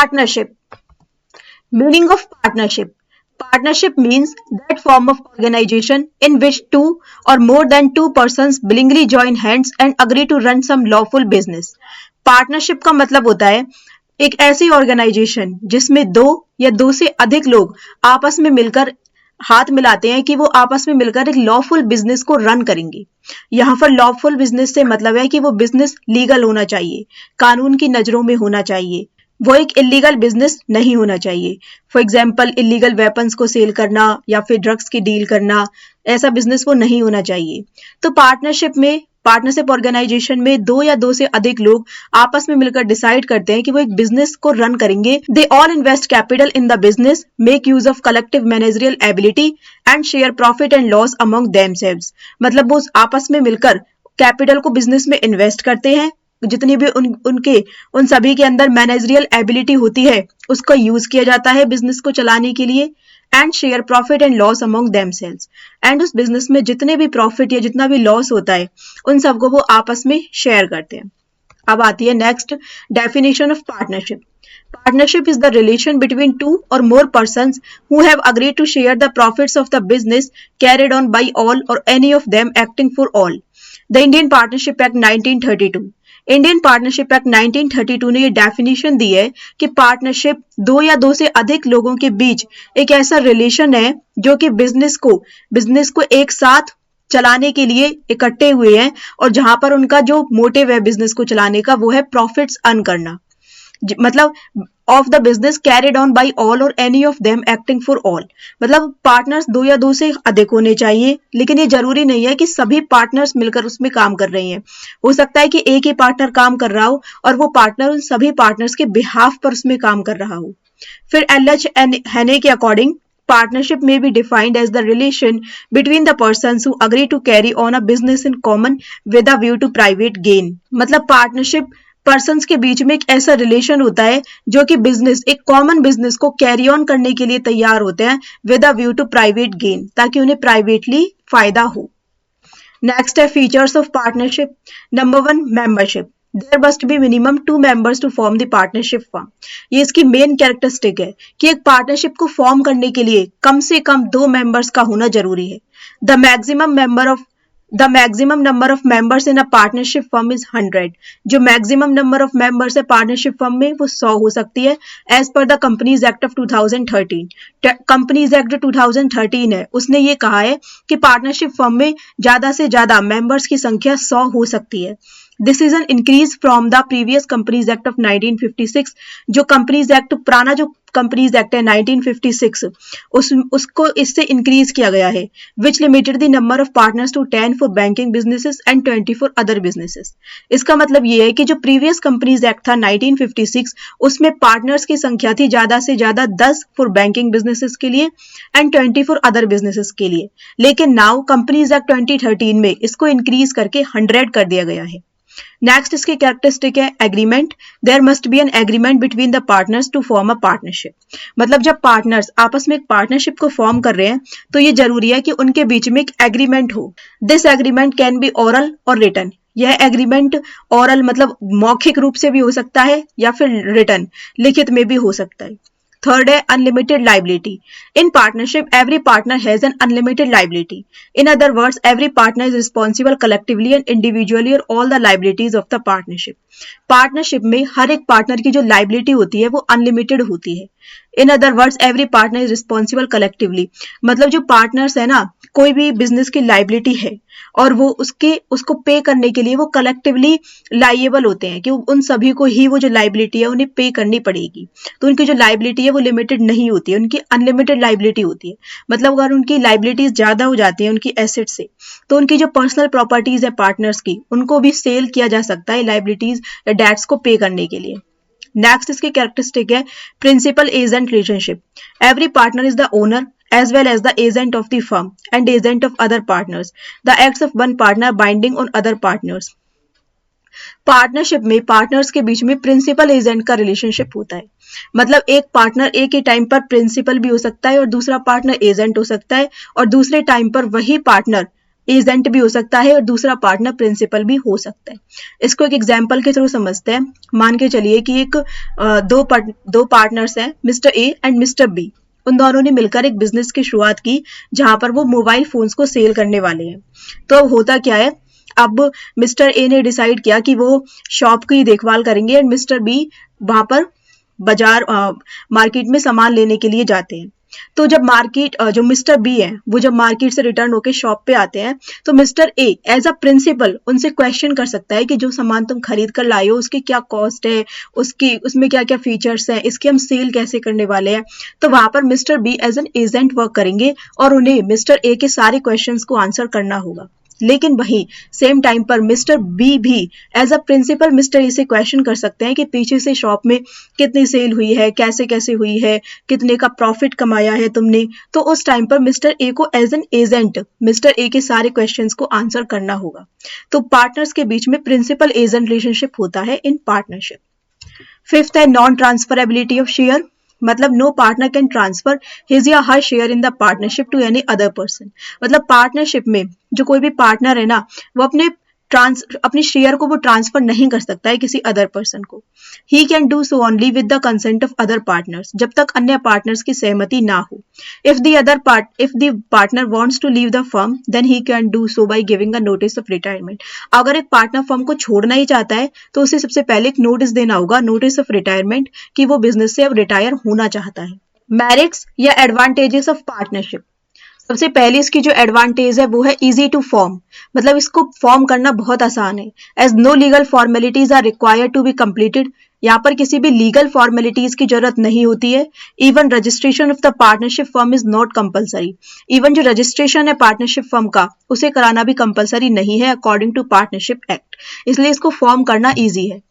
Partnership. Meaning of partnership. Partnership means that form of organization in which two or more than two persons willingly join hands and agree to run some lawful business. Partnership का मतलब होता है एक ऐसी organisation जिसमें दो या दो से अधिक लोग आपस में मिलकर हाथ मिलाते हैं कि वो आपस में मिलकर एक लॉफुल बिजनेस को रन करेंगे। यहाँ पर लॉफुल बिजनेस से मतलब है कि वो बिजनेस लीगल होना चाहिए, कानून की नजरों में होना चाहिए, वो एक इलीगल बिजनेस नहीं होना चाहिए। फॉर एग्जाम्पल इलीगल वेपन्स को सेल करना या फिर ड्रग्स की डील करना, ऐसा बिजनेस वो नहीं होना चाहिए। तो पार्टनरशिप ऑर्गेनाइजेशन में दो या दो से अधिक लोग आपस में मिलकर डिसाइड करते हैं कि वो एक बिजनेस को रन करेंगे। They all invest capital in the business, make use of collective managerial ability and share profit and loss among themselves. मतलब वो आपस में मिलकर कैपिटल को बिजनेस में इन्वेस्ट करते हैं, जितनी भी उन सभी के अंदर मैनेजरियल एबिलिटी होती है उसका यूज किया जाता है बिजनेस को चलाने के लिए। And share profit and loss among themselves, and उस बिजनेस में जितने भी प्रॉफिट या जितना भी लॉस होता है उन सबको वो आपस में शेयर करते हैं। अब आती है next definition of partnership. Partnership is the relation between two or more persons who have agreed to share the profits of the business carried on by all or any of them acting for all. The Indian Partnership Act 1932. Indian partnership act 1932 ने ये definition दी है कि partnership दो या दो से अधिक लोगों के बीच एक ऐसा रिलेशन है जो कि बिजनेस को एक साथ चलाने के लिए इकट्ठे हुए हैं और जहां पर उनका जो मोटिव है बिजनेस को चलाने का वो है प्रॉफिट्स अर्न करना। मतलब of the business carried on by all or any of them acting for all. मतलब पार्टनर्स दो या दो से अधिक होने चाहिए, लेकिन ये जरूरी नहीं है कि सभी पार्टनर्स मिलकर उसमें काम कर रहे हैं। हो सकता है कि एक ही पार्टनर काम कर रहा हो और वो पार्टनर उन सभी पार्टनर्स के बिहाफ पर उसमें काम कर रहा हो। फिर एल.एच. हेने के according partnership may be defined as the relation between the persons who agree to carry on a business in common with a view to private gain। मतलब पार्टनरशिप पर्सन्स के बीच में एक ऐसा रिलेशन होता है जो कि एक कॉमन बिजनेस को कैरी ऑन करने के लिए तैयार होते हैं with a view to private gain, ताकि उन्हें प्राइवेटली फायदा हो। नेक्स्ट है features of partnership. Number 1, membership. There must be minimum 2 members to form the partnership firm. ये इसकी मेन कैरेक्टरिस्टिक है कि एक पार्टनरशिप को फॉर्म करने के लिए कम से कम 2 members का होना जरूरी है। The maximum number of members in a partnership firm is 100। जो मैक्सिमम नंबर ऑफ मेंबर्स है पार्टनरशिप फर्म में वो 100 हो सकती है as per the companies act of 2013। Companies act 2013 है उसने ये कहा है कि पार्टनरशिप फर्म में ज्यादा से ज्यादा मेंबर्स की संख्या 100 हो सकती है। This is an increase from the previous companies act of 1956। जो कंपनीज एक्ट पुराना जो कंपनीज एक्ट है 1956 उसको इससे इंक्रीज किया गया है, which limited the number of partners to 10 for banking businesses and 20 for other businesses. इसका मतलब ये है कि जो प्रीवियस कंपनीज एक्ट था 1956 उसमें पार्टनर्स की संख्या थी ज्यादा से ज्यादा 10 फॉर बैंकिंग बिजनेसेस के लिए एंड 20 फॉर अदर बिजनेसेस के लिए, लेकिन नाउ कंपनीज एक्ट 2013 में इसको इंक्रीज करके 100 कर दिया गया है। नेक्स्ट इसकी कैरेक्टरिस्टिक है agreement. There must be an agreement between the partners to form a partnership. मतलब जब पार्टनर्स आपस में एक पार्टनरशिप को फॉर्म कर रहे हैं तो ये जरूरी है कि उनके बीच में एक एग्रीमेंट हो। This agreement can be oral और रिटन। यह एग्रीमेंट ओरल मतलब मौखिक रूप से भी हो सकता है या फिर रिटन लिखित में भी हो सकता है। थर्ड है unlimited liability. In partnership every partner has an unlimited liability. In other words every partner is responsible collectively and individually और all the liabilities of the partnership. Partnership में हर एक पार्टनर की जो लाइबिलिटी होती है वो अनलिमिटेड होती है। इन other words every partner is responsible collectively. मतलब जो पार्टनर्स है ना, कोई भी बिजनेस की लाइबिलिटी है और वो उसको पे करने के लिए वो कलेक्टिवली लाइएबल होते हैं कि उन सभी को ही वो जो लाइबिलिटी है उन्हें पे करनी पड़ेगी। तो उनकी जो लाइबिलिटी है वो लिमिटेड नहीं होती है, उनकी अनलिमिटेड लाइबिलिटी होती है। मतलब अगर उनकी लाइबिलिटीज ज्यादा हो जाती है उनकी एसेट से तो उनकी जो पर्सनल प्रॉपर्टीज है पार्टनर्स की उनको भी सेल किया जा सकता है लाइबिलिटीज या डेट्स को पे करने के लिए। नेक्स्ट इसकी कैरेक्टरिस्टिक है principal agent relationship. Every partner is the owner as well as the agent of the firm and agent of other partners. The acts of one partner binding on other partners. Partnership में partners के बीच में principal agent का relationship होता है। मतलब एक partner एक ही टाइम पर प्रिंसिपल भी हो सकता है और दूसरा पार्टनर एजेंट हो सकता है और दूसरे टाइम पर वही पार्टनर एजेंट भी हो सकता है और दूसरा पार्टनर प्रिंसिपल भी हो सकता है। इसको एक एग्जाम्पल के थ्रू समझते हैं। मान के चलिए कि दो पार्टनर्स हैं, mister A and mister B. उन दोनों ने मिलकर एक बिजनेस की शुरुआत की जहां पर वो मोबाइल फोन्स को सेल करने वाले हैं। तो अब होता क्या है, अब मिस्टर ए ने डिसाइड किया कि वो शॉप की देखभाल करेंगे एंड मिस्टर बी वहां पर बाजार मार्केट में सामान लेने के लिए जाते हैं। तो जब जो मिस्टर बी है वो जब मार्केट से रिटर्न होकर शॉप पे आते हैं तो mister A as a principal उनसे क्वेश्चन कर सकता है कि जो सामान तुम खरीद कर लाए हो उसकी क्या कॉस्ट है, उसमें क्या क्या फीचर्स हैं, इसकी हम सेल कैसे करने वाले हैं। तो वहां पर mister B as an agent work करेंगे और उन्हें मिस्टर ए के सारे क्वेश्चंस को आंसर करना होगा। लेकिन वही सेम टाइम पर मिस्टर बी भी as a principal mister A से क्वेश्चन कर सकते हैं कि पीछे से शॉप में कितनी सेल हुई है, कैसे कैसे हुई है, कितने का प्रॉफिट कमाया है तुमने। तो उस टाइम पर मिस्टर ए को as an agent mister A के सारे क्वेश्चंस को आंसर करना होगा। तो पार्टनर्स के बीच में प्रिंसिपल एजेंट रिलेशनशिप होता है इन पार्टनरशिप। फिफ्थ है नॉन ट्रांसफरेबिलिटी ऑफ शेयर, मतलब no partner can transfer his या her share in the partnership to any other person. मतलब पार्टनरशिप में जो कोई भी पार्टनर है ना, वो अपने शेयर को वो ट्रांसफर नहीं कर सकता है किसी अदर पर्सन को। He can do so only with the consent of other partners, जब तक अन्य पार्टनर्स की सहमति ना हो। If the partner wants to leave the firm then he can do so by giving a notice of retirement. अगर एक partner firm को छोड़ना ही चाहता है तो उसे सबसे पहले एक नोटिस देना होगा, नोटिस ऑफ रिटायरमेंट, कि वो बिजनेस से अब रिटायर होना चाहता है। मेरिट्स या एडवांटेजेस ऑफ पार्टनरशिप। सबसे पहले इसकी जो एडवांटेज है वो है इजी टू फॉर्म, मतलब इसको फॉर्म करना बहुत आसान है। As no legal formalities are required to be completed, यहाँ पर किसी भी लीगल फॉर्मेलिटीज की जरूरत नहीं होती है। Even registration of the partnership firm is not compulsory, even जो रजिस्ट्रेशन है पार्टनरशिप फर्म का उसे कराना भी कंपलसरी नहीं है अकॉर्डिंग टू पार्टनरशिप एक्ट, इसलिए इसको फॉर्म करना ईजी है।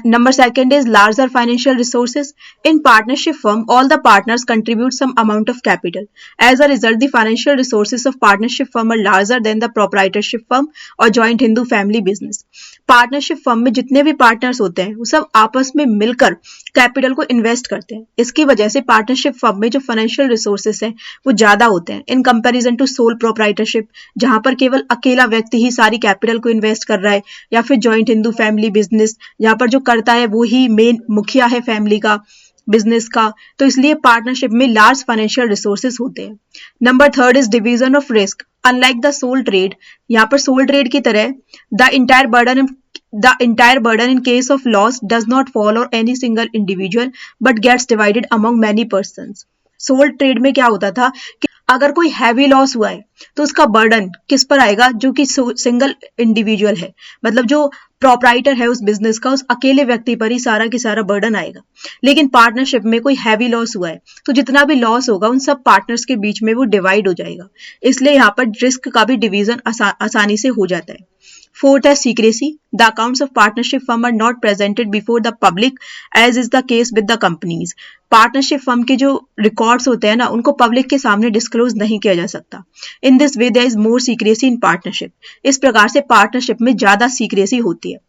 Number second is larger financial resources. In partnership firm, all the partners contribute some amount of capital. As a result, the financial resources of partnership firm are larger than the proprietorship firm or joint Hindu family business. Partnership firm में जितने भी partners होते हैं वो सब आपस में मिलकर कैपिटल को इन्वेस्ट करते हैं। इसकी वजह से पार्टनरशिप फर्म में जो फाइनेंशियल रिसोर्सेस हैं वो ज्यादा होते हैं in comparison to sole proprietorship, जहां पर केवल अकेला व्यक्ति ही सारी कैपिटल को इन्वेस्ट कर रहा है, या फिर जॉइंट हिंदू फैमिली बिजनेस जहां पर जो करता है वो ही मेन मुखिया है फैमिली का, बिजनेस का। तो इसलिए पार्टनरशिप में लार्ज फाइनेंशियल रिसोर्सेस होते हैं। Number third is division of risk. Unlike the sole trade, यहाँ पर सोल ट्रेड की तरह the entire burden in case of loss does not fall on any single individual but gets divided among many persons. Sole trade में क्या होता था कि अगर कोई हैवी लॉस हुआ है तो उसका बर्डन किस पर आएगा, जो कि सिंगल इंडिविजुअल है, मतलब जो प्रोप्राइटर है उस बिजनेस का, उस अकेले व्यक्ति पर ही सारा की सारा बर्डन आएगा। लेकिन पार्टनरशिप में कोई हैवी लॉस हुआ है तो जितना भी लॉस होगा उन सब पार्टनर्स के बीच में वो डिवाइड हो जाएगा, इसलिए यहाँ पर रिस्क का भी डिवीजन आसानी से हो जाता है। Fourth है secrecy. The accounts of partnership firm are not presented before the public as is the case with the companies. Partnership firm के जो रिकॉर्ड्स होते हैं ना उनको पब्लिक के सामने डिस्क्लोज नहीं किया जा सकता। In this way there is more secrecy in partnership. इस प्रकार से पार्टनरशिप में ज्यादा सीक्रेसी होती है।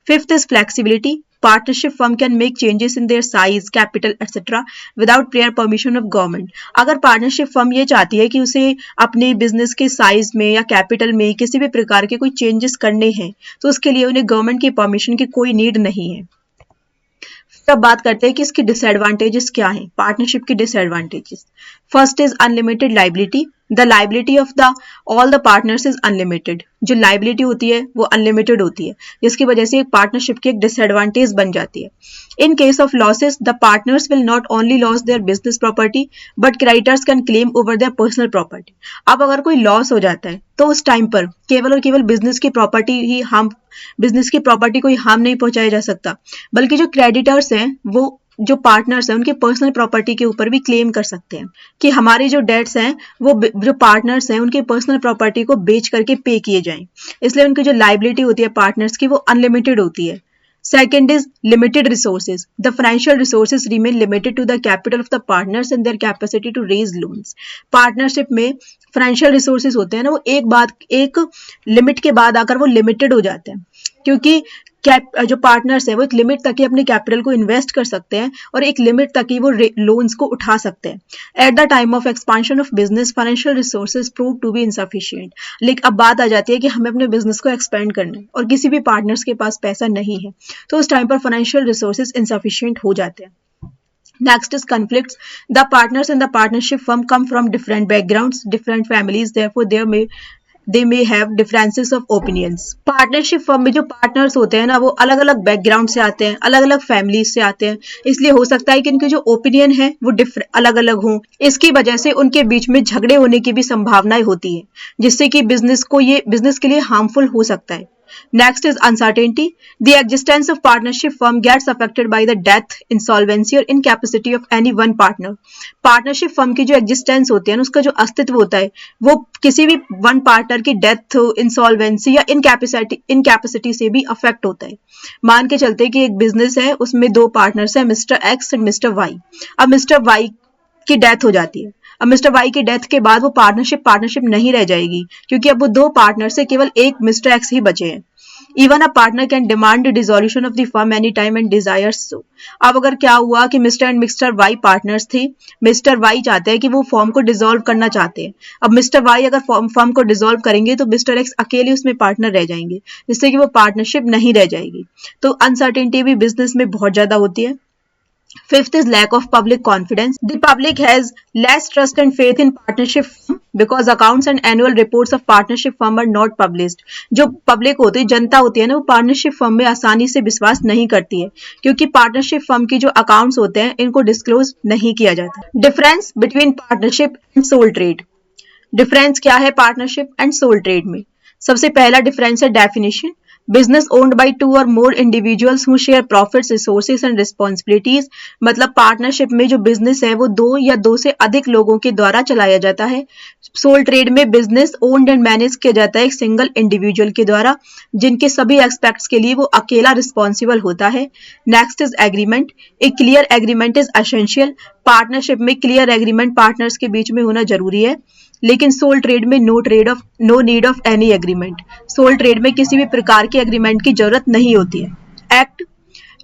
Fifth is flexibility. Partnership firm can make changes in their size, capital, etc. without prior permission of government. अगर पार्टनरशिप फर्म ये चाहती है कि उसे अपने बिजनेस के साइज में या कैपिटल में किसी भी प्रकार के कोई चेंजेस करने हैं तो उसके लिए उन्हें गवर्नमेंट की परमिशन की कोई नीड नहीं है। अब बात करते हैं कि इसकी डिसएडवांटेजेस क्या हैं, पार्टनरशिप की disadvantages. First is unlimited liability. The liability of the all the partners is unlimited. जो लाइबिलिटी होती है वो अनलिमिटेड होती है, जिसकी वजह से एक पार्टनरशिप की एक डिसएडवांटेज बन जाती है। In case of losses the partners will not only loss their business property but creditors can claim over their personal property. अब अगर कोई लॉस हो जाता है तो उस टाइम पर केवल और केवल बिजनेस की प्रॉपर्टी को ही हार्म नहीं पहुंचाया जा सकता, बल्कि जो क्रेडिटर्स हैं वो जो पार्टनर्स हैं उनके पर्सनल प्रॉपर्टी के ऊपर भी क्लेम कर सकते हैं कि हमारे जो डेट्स हैं वो जो पार्टनर्स हैं उनके पर्सनल प्रॉपर्टी को बेच करके पे किए जाएं। इसलिए उनकी जो लाइबिलिटी होती है पार्टनर्स की वो अनलिमिटेड होती है। Second is limited resources. The financial resources remain limited to the capital of the partners and their capacity to raise loans. Partnership में financial resources होते हैं ना वो एक लिमिट के बाद आकर वो लिमिटेड हो जाते हैं, क्योंकि जो पार्टनर्स है वो एक लिमिट तक ही अपने कैपिटल को इन्वेस्ट कर सकते हैं और एक लिमिट तक ही वो लोन्स को उठा सकते हैं। At the time of expansion of business financial resources prove to be insufficient. लेकिन अब बात आ जाती है कि हमें अपने बिजनेस को एक्सपेंड करना है और किसी भी पार्टनर्स के पास पैसा नहीं है, तो उस टाइम पर फाइनेंशियल रिसोर्सेज इनसफिशिएंट हो जाते हैं। Next is conflicts. The partners in the partnership firm come from different backgrounds, different families. Therefore, they may have differences of opinions. Partnership firm में जो पार्टनर्स होते हैं ना, वो अलग अलग बैकग्राउंड से आते हैं, अलग अलग फैमिलीज से आते हैं, इसलिए हो सकता है कि इनके जो ओपिनियन है वो अलग अलग हों। इसकी वजह से उनके बीच में झगड़े होने की भी संभावनाएं होती है, जिससे कि बिजनेस के लिए हार्मफुल हो सकता है। Next is uncertainty. The existence of partnership firm gets affected by the death, insolvency or incapacity of any one partner. Partnership firm की जो एग्जिस्टेंस होती है ना, उसका जो अस्तित्व होता है, वो किसी भी वन पार्टनर की डेथ, इंसॉल्वेंसी या इनकैपेसिटी से भी अफेक्ट होता है। मान के चलते कि एक बिजनेस है, उसमें दो पार्टनर्स हैं, mister X and mister Y. अब मिस्टर वाई की डेथ हो जाती है। अब मिस्टर वाई की डेथ के बाद वो पार्टनरशिप नहीं रह जाएगी, क्योंकि अब वो दो पार्टनर से केवल एक मिस्टर एक्स ही बचे हैं। Even a partner can demand dissolution of the firm any time and desires so. अब अगर क्या हुआ कि mister and mister Y partners थे, मिस्टर वाई चाहते हैं कि वो फर्म को डिसॉल्व करना चाहते हैं। अब मिस्टर वाई अगर फर्म को डिसॉल्व करेंगे तो मिस्टर एक्स अकेले उसमें पार्टनर रह जाएंगे, जिससे कि वो पार्टनरशिप नहीं रह जाएगी। तो अनसर्टेनिटी भी बिजनेस में बहुत ज्यादा होती है। Fifth is lack of public confidence. The public has less trust and faith in partnership firm because accounts and annual reports of partnership firm are not published. जो पब्लिक होती है, जनता होती है ना, वो पार्टनरशिप फर्म में आसानी से विश्वास नहीं करती है, क्योंकि पार्टनरशिप फर्म की जो अकाउंट्स होते हैं इनको डिस्क्लोज नहीं किया जाता। Difference between partnership and sole trade. Difference क्या है पार्टनरशिप एंड सोल ट्रेड में? सबसे पहला डिफरेंस है definition. Business owned by two or more individuals who share profits, resources and responsibilities. मतलब पार्टनरशिप में जो बिजनेस है वो दो या दो से अधिक लोगों के द्वारा चलाया जाता है। सोल ट्रेड में बिजनेस ओन्ड एंड मैनेज किया जाता है एक सिंगल इंडिविजुअल के द्वारा, जिनके सभी एस्पेक्ट्स के लिए वो अकेला रिस्पॉन्सिबल होता है। Next is agreement. A clear agreement is essential. Partnership में क्लियर एग्रीमेंट पार्टनर्स के बीच में होना जरूरी है, लेकिन सोल ट्रेड में no need of any agreement. Sole trade में किसी भी प्रकार के एग्रीमेंट की जरूरत नहीं होती है। Act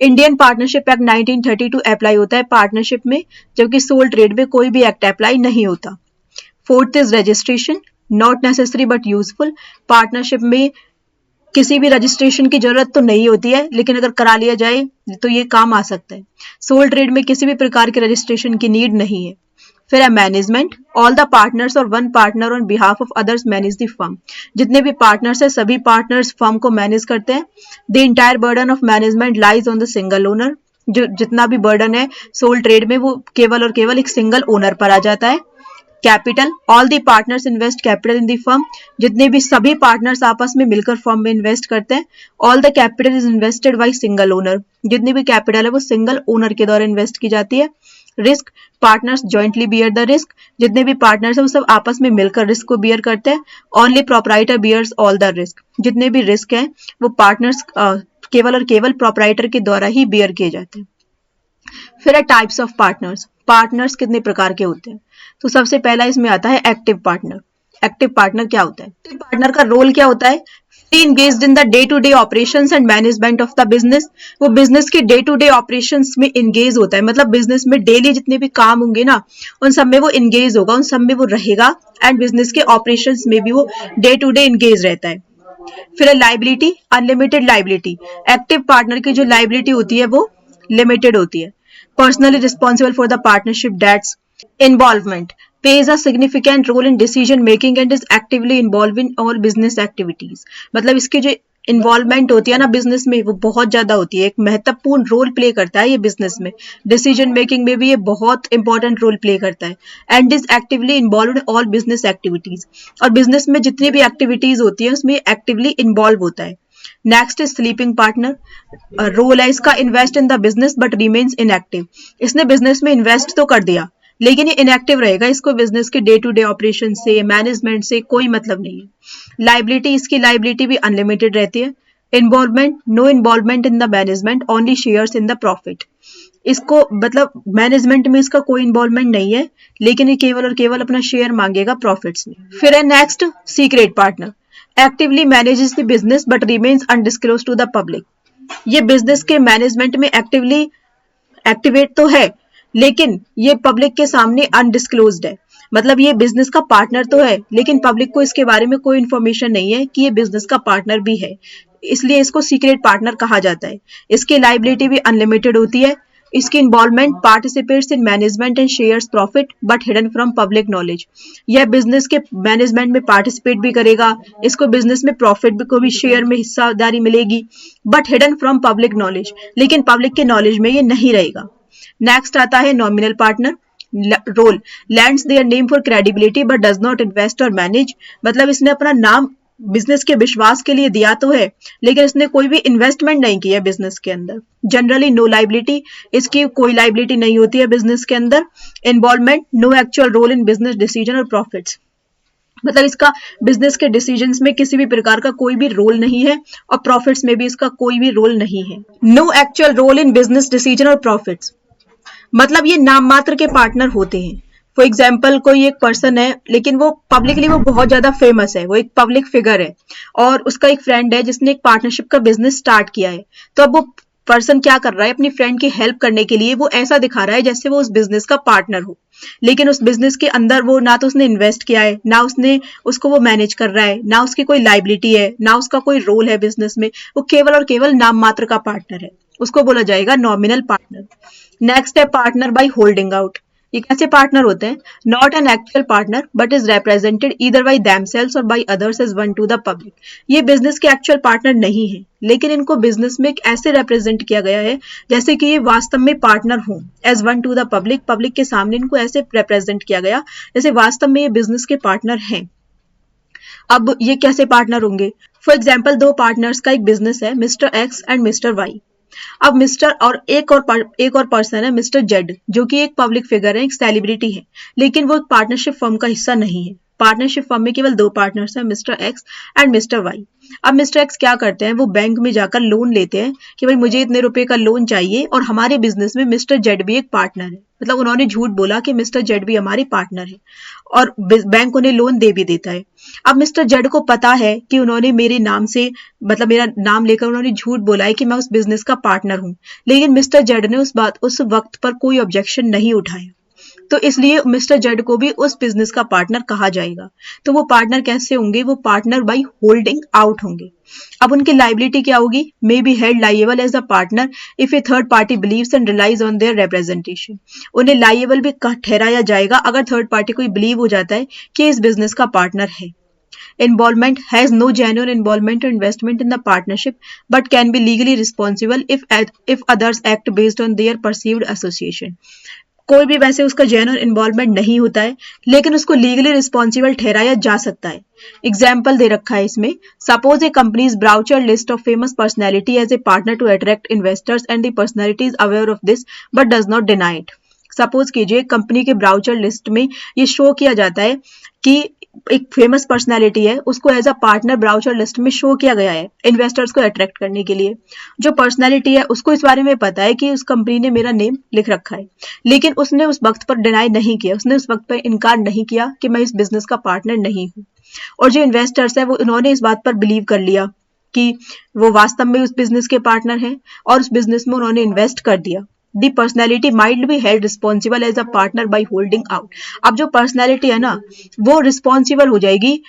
Indian partnership act 1932 apply होता है पार्टनरशिप में, जबकि सोल ट्रेड में कोई भी एक्ट अप्लाई नहीं होता। Fourth is registration, not necessary but useful. Partnership में किसी भी रजिस्ट्रेशन की जरूरत तो नहीं होती है, लेकिन अगर करा लिया जाए तो ये काम आ सकता है। सोल ट्रेड में किसी भी प्रकार के रजिस्ट्रेशन की नीड नहीं है। फिर है मैनेजमेंट। ऑल द पार्टनर्स और one partner on behalf of others manage the firm. जितने भी पार्टनर्स है, सभी पार्टनर्स फर्म को मैनेज करते हैं। The entire burden of management lies on the single owner. जो जितना भी बर्डन है सोल ट्रेड में, वो केवल और केवल एक सिंगल ओनर पर आ जाता है। Capital, all the partners invest capital in the firm. जितने भी सभी पार्टनर्स आपस में मिलकर फर्म में इन्वेस्ट करते हैं। All the capital is invested by single owner. जितनी भी कैपिटल है वो सिंगल ओनर के द्वारा इन्वेस्ट की जाती है। Risk, partners jointly bear the risk. जितने भी पार्टनर्स है वो सब आपस में मिलकर रिस्क को बियर करते हैं। Only proprietor bears all the risk. जितने भी रिस्क हैं वो पार्टनर्स केवल और केवल प्रोपराइटर के द्वारा ही बियर किए जाते हैं। फिर है टाइप्स ऑफ पार्टनर्स। पार्टनर्स कितने प्रकार के होते हैं? तो सबसे पहला इसमें आता है एक्टिव पार्टनर। एक्टिव पार्टनर क्या होता है? एक्टिव पार्टनर का रोल क्या होता है? engaged in the day to day operations and management of the business। वो बिजनेस के डे टू डे ऑपरेशंस में इंगेज होता है, मतलब बिजनेस में डेली जितने भी काम होंगे ना, उन सब में वो इंगेज होगा, उन सब में वो रहेगा, एंड बिजनेस के ऑपरेशंस में भी वो डे टू डे इंगेज रहता है। फिर liability, unlimited liability. Active partner की जो लाइबिलिटी होती है वो लिमिटेड होती है। Personally responsible for the partnership debts. Involvement, plays a significant role in decision making and is actively involved in all business activities। मतलब इसकी जो इन्वॉल्वमेंट होती है ना बिजनेस में, वो बहुत ज्यादा होती है, एक महत्वपूर्ण रोल प्ले करता है ये बिजनेस में। डिसीजन मेकिंग में भी ये बहुत इंपॉर्टेंट रोल प्ले करता है। And is actively involve in all business activities. और बिजनेस में जितनी भी एक्टिविटीज होती है उसमें एक्टिवली इन्वॉल्व होता है। Next is sleeping partner. Role है इसका invest in the business but remains inactive. इसने बिजनेस में इन्वेस्ट तो कर दिया, लेकिन ये इनएक्टिव रहेगा, इसको बिजनेस के डे टू डे ऑपरेशन से, मैनेजमेंट से कोई मतलब नहीं है। लाइबिलिटी, इसकी लाइबिलिटी भी अनलिमिटेड रहती है। Involvement, no involvement in the management, only shares in the profit. इसको मतलब मैनेजमेंट में इसका कोई इन्वॉल्वमेंट नहीं है, लेकिन ये केवल और केवल अपना शेयर मांगेगा प्रॉफिट्स में। फिर है next secret partner. Actively manages the business but remains undisclosed to the public. ये बिजनेस के मैनेजमेंट में एक्टिवेट तो है, लेकिन ये पब्लिक के सामने अनडिस्क्लोज्ड है। मतलब ये बिजनेस का पार्टनर तो है, लेकिन पब्लिक को इसके बारे में कोई इन्फॉर्मेशन नहीं है कि ये बिजनेस का पार्टनर भी है, इसलिए इसको सीक्रेट पार्टनर कहा जाता है। इसकी लाइबिलिटी भी अनलिमिटेड होती है। इसकी involvement participates in management and shares profit but hidden from public knowledge. यह बिजनेस के मैनेजमेंट में पार्टिसिपेट भी करेगा, इसको बिजनेस में प्रॉफिट भी को भी शेयर में हिस्सेदारी मिलेगी, but hidden from public knowledge, लेकिन पब्लिक के नॉलेज में ये नहीं रहेगा। नेक्स्ट आता है nominal partner role. Lends their name for credibility but does not invest or manage. मतलब इसने अपना नाम बिजनेस के विश्वास के लिए दिया तो है, लेकिन इसने कोई भी इन्वेस्टमेंट नहीं किया बिजनेस के अंदर। जनरली नो लाइबिलिटी, इसकी कोई लाइबिलिटी नहीं होती है बिजनेस के अंदर। Involvement no actual role in business decision or profits. मतलब इसका बिजनेस के डिसीजंस में किसी भी प्रकार का कोई भी रोल नहीं है, और प्रॉफिट्स में भी इसका कोई भी रोल नहीं है। No actual role in business decision or profits, मतलब ये नाम मात्र के पार्टनर होते हैं। फॉर एग्जाम्पल कोई एक पर्सन है, लेकिन वो पब्लिकली वो बहुत ज्यादा फेमस है, वो एक पब्लिक फिगर है, और उसका एक फ्रेंड है जिसने एक पार्टनरशिप का बिजनेस स्टार्ट किया है। तो अब वो पर्सन क्या कर रहा है, अपनी फ्रेंड की हेल्प करने के लिए वो ऐसा दिखा रहा है जैसे वो उस बिजनेस का पार्टनर हो, लेकिन उस बिजनेस के अंदर वो ना तो उसने इन्वेस्ट किया है, ना उसने उसको वो मैनेज कर रहा है, ना उसकी कोई लाइबिलिटी है, ना उसका कोई रोल है बिजनेस में। वो केवल और केवल नाम मात्र का पार्टनर है, उसको बोला जाएगा नॉमिनल पार्टनर। नेक्स्ट है पार्टनर बाय होल्डिंग आउट। ये कैसे पार्टनर होते हैं? Not an actual partner but is represented either by themselves or by others as one to the public. ये बिजनेस के एक्चुअल पार्टनर नहीं है, लेकिन इनको बिजनेस में ऐसे रिप्रेजेंट किया गया है जैसे कि ये वास्तव में पार्टनर हो, as one to the public. Public के सामने इनको ऐसे रिप्रेजेंट किया गया जैसे वास्तव में ये बिजनेस के पार्टनर हैं। अब ये कैसे पार्टनर होंगे? फॉर एग्जाम्पल दो पार्टनर्स का एक बिजनेस है, mister X and mister Y. अब मिस्टर और एक और पर्सन है मिस्टर जेड, जो कि एक पब्लिक फिगर है, एक सेलिब्रिटी है, लेकिन वो एक पार्टनरशिप फर्म का हिस्सा नहीं है। पार्टनरशिप फर्म में केवल दो पार्टनर्स हैं, mister X and mister Y. अब मिस्टर एक्स क्या करते हैं, वो बैंक में जाकर लोन लेते हैं कि भाई मुझे इतने रुपए का लोन चाहिए, और हमारे बिजनेस में मिस्टर जेड भी एक पार्टनर है। मतलब उन्होंने झूठ बोला कि मिस्टर जेड भी हमारे पार्टनर है, और बैंक उन्हें लोन दे भी देता है। अब मिस्टर जेड को पता है कि उन्होंने मेरे नाम से, मतलब मेरा नाम लेकर उन्होंने झूठ बोला है कि मैं उस बिजनेस का पार्टनर हूं, लेकिन मिस्टर जेड ने उस वक्त पर कोई ऑब्जेक्शन नहीं उठाया, तो इसलिए मिस्टर जेड को भी उस बिजनेस का पार्टनर कहा जाएगा। तो वो पार्टनर कैसे होंगे? वो पार्टनर बाय होल्डिंग आउट होंगे। अब उनकी लाइबिलिटी क्या होगी? May be held liable as a partner if a third party believes and relies on their representation. उन्हें लाइएबल भी ठहराया जाएगा अगर थर्ड पार्टी को बिलीव हो जाता है कि इस बिजनेस का पार्टनर है। Involvement has no genuine involvement or investment in the partnership, but can be legally responsible if others act based on their perceived association. कोई भी वैसे उसका जेन्युइन इन्वॉल्वमेंट नहीं होता है, लेकिन उसको लीगली रिस्पॉन्सिबल ठहराया जा सकता है। एग्जाम्पल दे रखा है इसमें, suppose a company's brochure list of famous personality as a partner to attract investors and the personality is aware of this but does not deny it. Suppose कीजिए कंपनी के brochure list में ये show किया जाता है कि एक famous personality है, उसको as a partner brochure list में शो किया गया है इन्वेस्टर्स को अट्रैक्ट करने के लिए। जो पर्सनैलिटी है उसको इस बारे में पता है कि उस कंपनी ने मेरा नेम लिख रखा है, लेकिन उसने उस वक्त पर डिनाई नहीं किया, उसने उस वक्त पर इनकार नहीं किया कि मैं इस बिजनेस का पार्टनर नहीं हूँ। और जो इन्वेस्टर्स है वो उन्होंने इस बात पर बिलीव कर लिया कि वो वास्तव में उस बिजनेस के पार्टनर हैं, और उस बिजनेस में उन्होंने इन्वेस्ट कर दिया। The personality might be held responsible as a partner by holding out. अब जो पर्सनैलिटी है ना, वो रिस्पॉन्सिबल हो जाएगी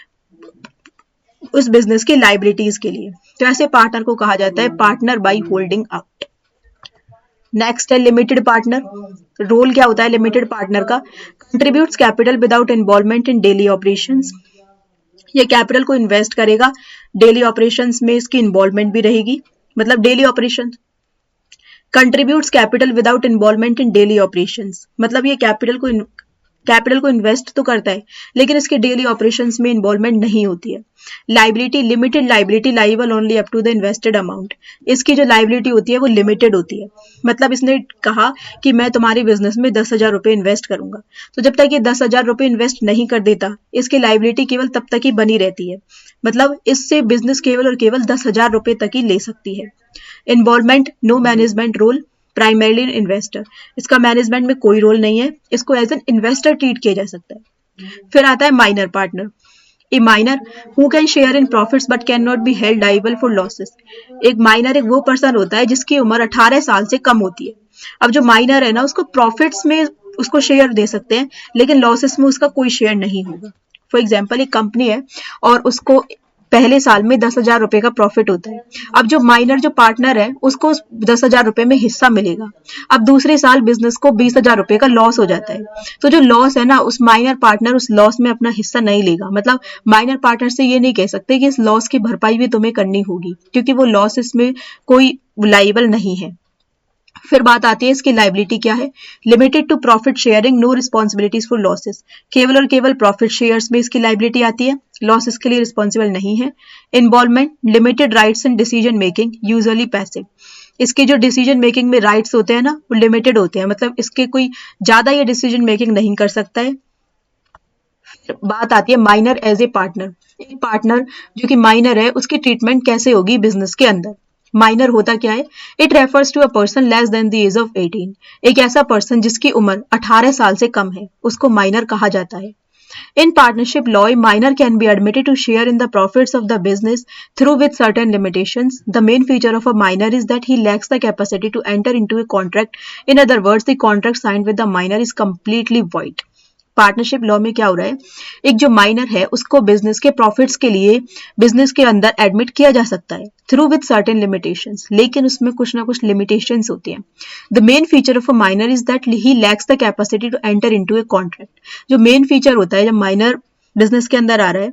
उस बिजनेस की लाइबिलिटीज के लिए। तो ऐसे पार्टनर को कहा जाता है partner by holding out. Next है लिमिटेड पार्टनर। रोल क्या होता है लिमिटेड पार्टनर का? Contributes capital without involvement in daily operations. ये कैपिटल को इन्वेस्ट करेगा, डेली ऑपरेशंस में इसकी इन्वॉल्वमेंट भी रहेगी। मतलब daily operation contributes capital without involvement in daily operations, मतलब ये कैपिटल को इन्वेस्ट तो करता है, लेकिन इसके डेली ऑपरेशंस में इन्वॉल्वमेंट नहीं होती है। Liability limited liability liable only up to the invested amount. इसकी जो लाइबिलिटी होती है वो लिमिटेड होती है। मतलब इसने कहा कि मैं तुम्हारे बिजनेस में 10,000 रुपए इन्वेस्ट करूंगा, तो जब तक ये 10,000 रुपए इन्वेस्ट नहीं कर देता, इसकी लाइबिलिटी केवल तब तक ही बनी रहती है। मतलब इससे बिजनेस केवल और केवल 10,000 रुपए तक ही ले सकती है। Involvement no management role primarily investor. इसका मैनेजमेंट में कोई रोल नहीं है, इसको एज एन इन्वेस्टर ट्रीट किया जा सकता है। फिर आता है minor partner. A minor who can share in profits but can not be held liable for losses. एक माइनर एक वो पर्सन होता है जिसकी उम्र 18 साल से कम होती है। अब जो माइनर है ना उसको प्रॉफिट्स में उसको शेयर दे सकते हैं लेकिन लॉसेस में उसका कोई शेयर नहीं होगा। फॉर एग्जाम्पल एक कंपनी है और उसको पहले साल में 10,000 रुपए का प्रॉफिट होता है। अब जो माइनर जो पार्टनर है उसको 10,000 रुपए में हिस्सा मिलेगा। अब दूसरे साल बिजनेस को 20,000 रुपए का लॉस हो जाता है। तो जो लॉस है ना उस माइनर पार्टनर उस लॉस में अपना हिस्सा नहीं लेगा। मतलब माइनर पार्टनर से ये नहीं कह सकते कि इस लॉस की भरपाई भी तुम्हें करनी होगी क्योंकि वो लॉस इसमें कोई लाइबल नहीं है। फिर बात आती है इसकी लाइबिलिटी क्या है। Limited to profit sharing, no responsibilities for losses. केवल और केवल प्रॉफिट शेयर्स में इसकी लाइबिलिटी आती है, लॉसेस के लिए रिस्पॉन्सिबल नहीं है। Involvement, limited rights in decision making, usually passive. इसके जो डिसीजन मेकिंग में राइट्स होते हैं ना वो लिमिटेड होते हैं, मतलब इसके कोई ज्यादा ये डिसीजन मेकिंग नहीं कर सकता है। फिर बात आती है माइनर एज ए पार्टनर। एक पार्टनर जो कि माइनर है उसकी ट्रीटमेंट कैसे होगी बिजनेस के अंदर। माइनर होता क्या है। It refers to a person less than the age of 18। एक ऐसा पर्सन जिसकी उम्र 18 साल से कम है उसको माइनर कहा जाता है। In partnership law, a minor can be admitted to share in the profits of the business through with certain limitations. The main feature of a minor is that he lacks the capacity to enter into a contract. In other words, the contract signed with the minor is completely void. Partnership law में क्या हो रहा है, एक जो minor है उसको business के प्रॉफिट्स के लिए बिजनेस के अंदर एडमिट किया जा सकता है थ्रू विद सर्टेन लिमिटेशंस, लेकिन उसमें कुछ ना कुछ लिमिटेशंस होती हैं। The main feature of a minor is that he lacks the capacity to enter into a contract. जो मेन फीचर होता है जब माइनर बिजनेस के अंदर आ रहा है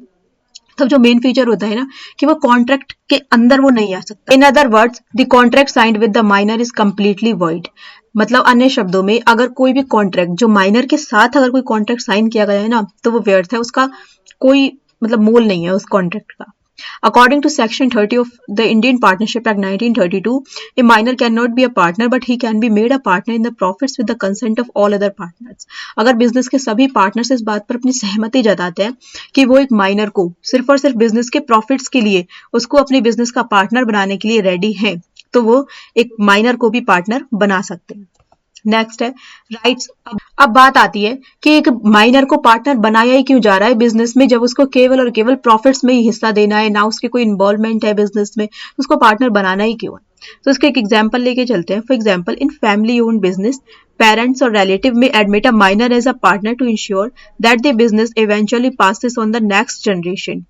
तब जो मेन फीचर होता है ना कि वो कॉन्ट्रैक्ट के अंदर वो नहीं आ सकता। इन other words the contract signed with the minor is completely void. मतलब अन्य शब्दों में अगर कोई भी कॉन्ट्रैक्ट जो माइनर के साथ अगर कोई कॉन्ट्रैक्ट साइन किया गया है ना तो वो व्यर्थ है, उसका कोई मतलब मोल नहीं है उस कॉन्ट्रैक्ट का। According to Section 30 of the Indian Partnership Act 1932, a minor cannot be a partner, but he can be made a partner in the profits with the consent of all other partners. अगर business के सभी partners इस बात पर अपनी सहमति जताते हैं कि वो एक माइनर को सिर्फ और सिर्फ बिजनेस के प्रॉफिट्स के लिए उसको अपने बिजनेस का पार्टनर बनाने के लिए रेडी है तो वो एक माइनर को भी पार्टनर बना सकते हैं। नेक्स्ट है राइट्स। अब बात आती है कि एक माइनर को पार्टनर बनाया ही क्यों जा रहा है बिजनेस में जब उसको केवल और केवल प्रॉफिट्स में ही हिस्सा देना है, ना उसकी कोई इन्वॉल्वमेंट है बिजनेस में, उसको पार्टनर बनाना ही क्यों है। तो इसके एक एग्जांपल लेके चलते हैं। For example in family owned business parents or relative may admit a minor as a partner to ensure that the business eventually passes on the next generation.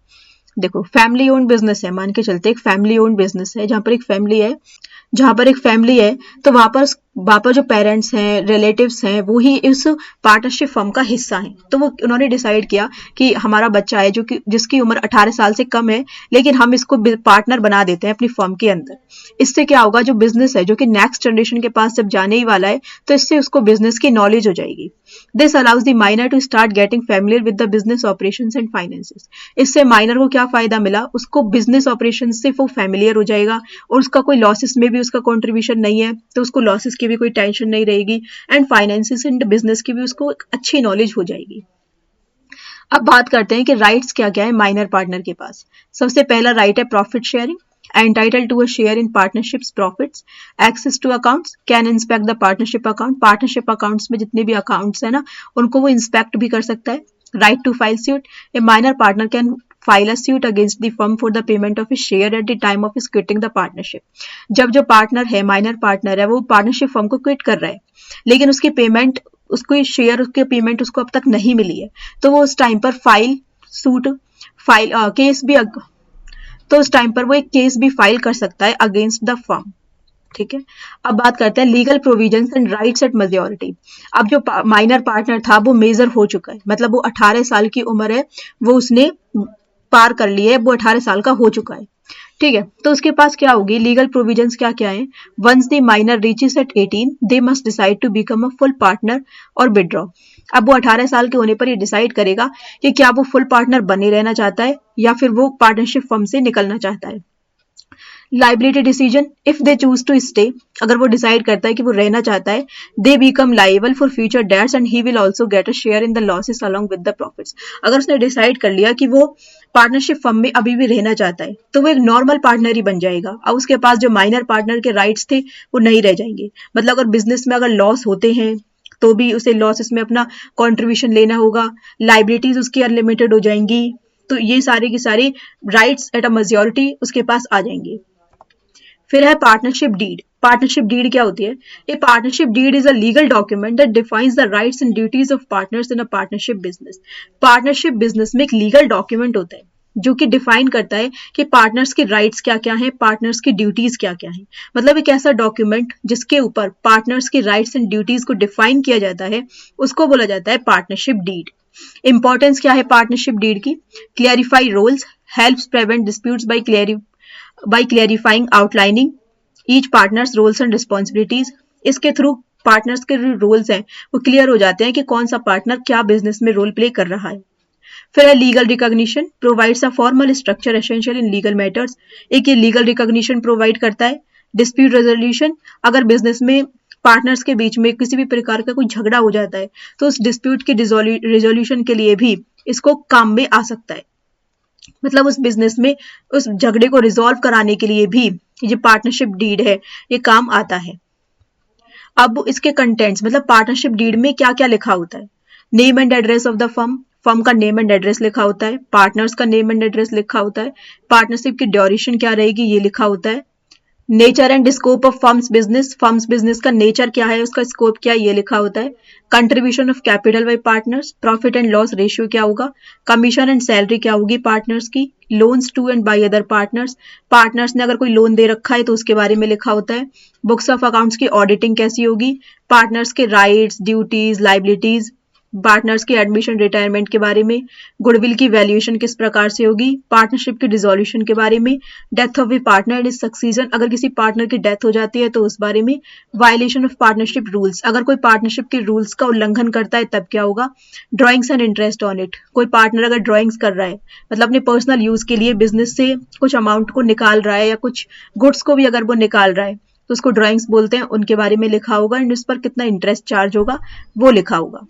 देखो फैमिली ओन्ड बिजनेस है, मान के चलते एक family owned business है जहां पर एक फैमिली है तो वहां पर जो पेरेंट्स हैं रिलेटिव्स हैं वो ही इस पार्टनरशिप फर्म का हिस्सा है। तो वो उन्होंने डिसाइड किया कि हमारा बच्चा है जो कि जिसकी उम्र 18 साल से कम है लेकिन हम इसको पार्टनर बना देते हैं अपनी फर्म के अंदर। इससे क्या होगा, जो बिजनेस है जो कि नेक्स्ट जनरेशन के पास जब जाने ही वाला है तो इससे उसको बिजनेस की नॉलेज हो जाएगी। This allows the minor to start getting familiar with the business operations and finances. इससे माइनर को क्या फायदा मिला, उसको बिजनेस ऑपरेशन से वो फैमिलियर हो जाएगा और उसका कोई लॉसेस में भी उसका कंट्रीब्यूशन नहीं है तो उसको लॉसेस की भी कोई टेंशन नहीं रहेगी एंड फाइनेंसेस एंड बिजनेस की भी उसको एक अच्छी नॉलेज हो जाएगी। अब बात करते हैं कि राइट्स क्या क्या है माइनर पार्टनर के पास। सबसे पहला राइट है profit sharing, entitled to a share in partnership's profits, access to accounts, can inspect the partnership account, partnership accounts में जितने भी accounts है ना उनको वो inspect भी कर सकता है। right to file suit, a minor partner can file a suit against the firm for the payment of his share at the time of his quitting the partnership। जब जो पार्टनर है माइनर पार्टनर है वो partnership firm को quit कर रहा है लेकिन उसकी पेमेंट उसको शेयर उसके पेमेंट उसको अब तक नहीं मिली है तो वो उस टाइम पर केस भी तो उस टाइम पर वो एक केस भी फाइल कर सकता है अगेंस्ट द फर्म। ठीक है, अब बात करते हैं legal provisions and rights at majority. अब जो माइनर पार्टनर था वो मेजर हो चुका है, मतलब वो 18 साल की उम्र है वो उसने पार कर ली है, वो 18 साल का हो चुका है। ठीक है, तो उसके पास क्या होगी लीगल प्रोविजंस क्या क्या है। Once the minor reaches at 18 they must decide to become a full partner or withdraw. अब वो 18 साल के होने पर ये डिसाइड करेगा कि क्या वो फुल पार्टनर बने रहना चाहता है या फिर वो पार्टनरशिप फर्म से निकलना चाहता है। Liability decision, if they choose to stay, अगर वो डिसाइड करता है कि वो रहना चाहता है, they become liable for future debts and he will also get a share in the losses along with the profits. अगर उसने डिसाइड कर लिया कि वो पार्टनरशिप फर्म में अभी भी रहना चाहता है तो वो एक नॉर्मल पार्टनर ही बन जाएगा। अब उसके पास जो माइनर पार्टनर के राइट्स थे वो नहीं रह जाएंगे। मतलब अगर बिजनेस में अगर लॉस होते हैं तो भी उसे लॉसेस में अपना कंट्रीब्यूशन लेना होगा, लाइबिलिटीज उसकी अनलिमिटेड हो जाएंगी, तो ये सारी की सारी राइट्स एट अ मेजोरिटी उसके पास आ जाएंगे। फिर है पार्टनरशिप डीड। पार्टनरशिप डीड क्या होती है? A partnership deed is a legal document that defines the rights and duties of partners in a partnership business. Partnership business में एक लीगल डॉक्यूमेंट होता है जो कि डिफाइन करता है कि पार्टनर्स के राइट्स क्या क्या हैं, पार्टनर्स की ड्यूटीज क्या क्या हैं। मतलब एक ऐसा डॉक्यूमेंट जिसके ऊपर पार्टनर्स की राइट्स एंड ड्यूटीज को डिफाइन किया जाता है, उसको बोला जाता है पार्टनरशिप डीड। इंपॉर्टेंस क्या है पार्टनरशिप डीड की? Clarify roles, helps prevent disputes by clarifying outlining each partner's roles and responsibilities। इसके थ्रू पार्टनर्स के जो रोल्स हैं वो क्लियर हो जाते हैं कि कौन सा पार्टनर क्या बिजनेस में रोल प्ले कर रहा है। फिर है legal recognition, provides a formal structure essential in legal matters. एक ये लीगल रिकॉग्निशन प्रोवाइड करता है। डिस्प्यूट रेजोल्यूशन, अगर बिजनेस में पार्टनर्स के बीच में किसी भी प्रकार का कोई झगड़ा हो जाता है तो उस डिस्प्यूट के रिजोल्यूशन के लिए भी इसको काम में आ सकता है। मतलब उस बिजनेस में उस झगड़े को रिजॉल्व कराने के लिए भी ये पार्टनरशिप डीड है, ये काम आता है। अब इसके कंटेंट्स, मतलब पार्टनरशिप डीड में क्या क्या लिखा होता है? Name and address of the firm, firm का नेम एंड एड्रेस लिखा होता है। पार्टनर्स का नेम एंड एड्रेस लिखा होता है। पार्टनरशिप की ड्यूरेशन क्या रहेगी ये लिखा होता है। Nature and scope of firms business का नेचर क्या है, उसका स्कोप क्या है ये लिखा होता है। Contribution of capital by partners, profit and loss ratio क्या होगा, कमीशन एंड सैलरी क्या होगी पार्टनर्स की, loans to and by other partners, partners ने अगर कोई लोन दे रखा है तो उसके बारे में लिखा होता है। बुक्स ऑफ अकाउंट्स की ऑडिटिंग कैसी होगी, पार्टनर्स के राइट्स, ड्यूटीज, लाइबिलिटीज, पार्टनर्स की एडमिशन रिटायरमेंट के बारे में, गुडविल की वैल्यूएशन किस प्रकार से होगी, पार्टनरशिप की डिसोल्यूशन के बारे में, death of a partner and succession, अगर किसी पार्टनर की डेथ हो जाती है तो उस बारे में, वायलेशन ऑफ पार्टनरशिप रूल्स, अगर कोई पार्टनरशिप के रूल्स का उल्लंघन करता है तब क्या होगा, drawings and interest on it, कोई पार्टनर अगर ड्राइंग्स कर रहा है मतलब अपने पर्सनल यूज के लिए बिजनेस से कुछ अमाउंट को निकाल रहा है या कुछ गुड्स को भी अगर वो निकाल रहा है तो उसको ड्राइंग्स बोलते हैं, उनके बारे में लिखा होगा एंड उस पर कितना इंटरेस्ट चार्ज होगा वो लिखा होगा।